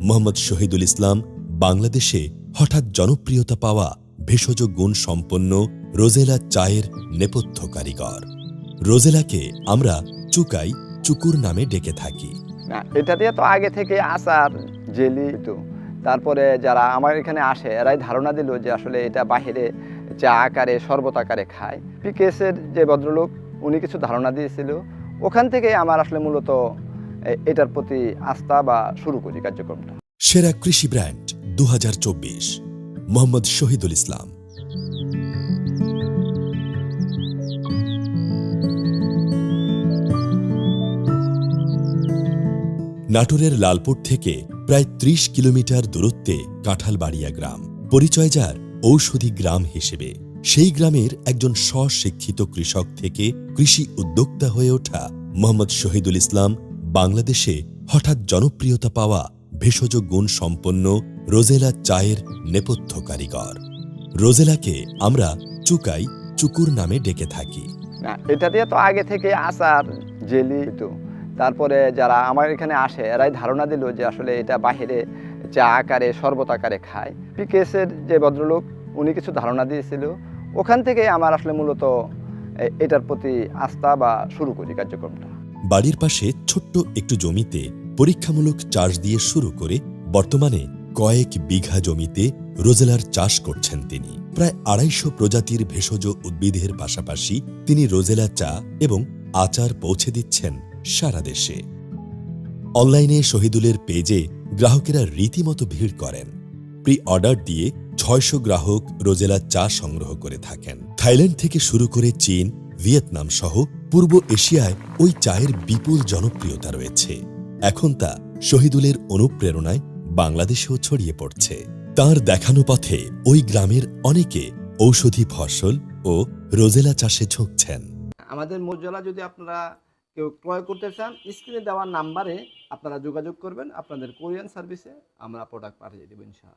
মোহাম্মদ শহীদুল ইসলাম বাংলাদেশে হঠাৎ জনপ্রিয়তা পাওয়া ভেষজ গুণ সম্পন্ন রোজেলা চায়ের নেপথ্য কারিগর। রোজেলাকে আমরা চুকুর নামে ডেকে থাকি। না, এটা দিয়ে তো আগে থেকে আচার, জেলি তো তারপরে যারা আমার এখানে আসে এরাই ধারণা দিল যে আসলে এটা বাহিরে চা আকারে শরবত আকারে খায়। পিকেএসের যে ভদ্রলোক উনি কিছু ধারণা দিয়েছিল, ওখান থেকে আমার আসলে মূলত এটার প্রতি আস্থা বা শুরু করি কার্যক্রমটা। সেরা কৃষি ব্র্যান্ড 2024 মোহাম্মদ শহীদুল ইসলাম। নাটোরের লালপুর থেকে প্রায় ৩০ কিলোমিটার দূরত্বে কাঁঠালবাড়িয়া গ্রাম, পরিচয় যার ঔষধি গ্রাম হিসেবে। সেই গ্রামের একজন স্বশিক্ষিত কৃষক থেকে কৃষি উদ্যোক্তা হয়ে ওঠা মোহাম্মদ শহীদুল ইসলাম বাংলাদেশে হঠাৎ জনপ্রিয়তা পাওয়া ভেষজ গুণ সম্পন্ন রোজেলা চায়ের নেপথ্য কারিগর। রোজেলাকে আমরা চুকুর নামে ডেকে থাকি। না, এটা দিয়ে তো আগে থেকে আচার, জেলি তো তারপরে যারা আমার এখানে আসে এরাই ধারণা দিল যে আসলে এটা বাহিরে চা আকারে শরবত আকারে খায়। পিকেএসের যে ভদ্রলোক উনি কিছু ধারণা দিয়েছিল, ওখান থেকে আমার আসলে মূলত এটার প্রতি আস্থা বা শুরু করি কার্যক্রমটা। বাড়ির পাশে ছোট্ট একটু জমিতে পরীক্ষামূলক চাষ দিয়ে শুরু করে বর্তমানে কয়েক বিঘা জমিতে রোজেলার চাষ করছেন তিনি। প্রায় ২৫০ প্রজাতির ভেষজ উদ্ভিদের পাশাপাশি তিনি রোজেলা চা এবং আচার পৌঁছে দিচ্ছেন সারা দেশে। অনলাইনে শহীদুলের পেজে গ্রাহকেরা রীতিমতো ভিড় করেন। প্রি অর্ডার দিয়ে ৬০০ গ্রাহক রোজেলা চা সংগ্রহ করে থাকেন। থাইল্যান্ড থেকে শুরু করে চীন, ভিয়েতনাম সহ পূর্ব এশিয়ায় ওই চায়ের বিপুল জনপ্রিয়তা রয়েছে। এখন তা শহীদুলের অনুপ্রেরণায় বাংলাদেশেও ছড়িয়ে পড়ছে। তার দেখানো পথে ওই গ্রামের অনেকে ঔষধি ফসল ও রোজেলা চাষে ঝুঁকছেন। আমাদের মোজেলা যদি আপনারা কেউ ক্রয় করতে চান, স্ক্রিনে দেওয়া নাম্বারে আপনারা যোগাযোগ করবেন। আপনাদের কোরিয়ান সার্ভিসে আমরা প্রোডাক্ট পাঠিয়ে দেব ইনশাআল্লাহ।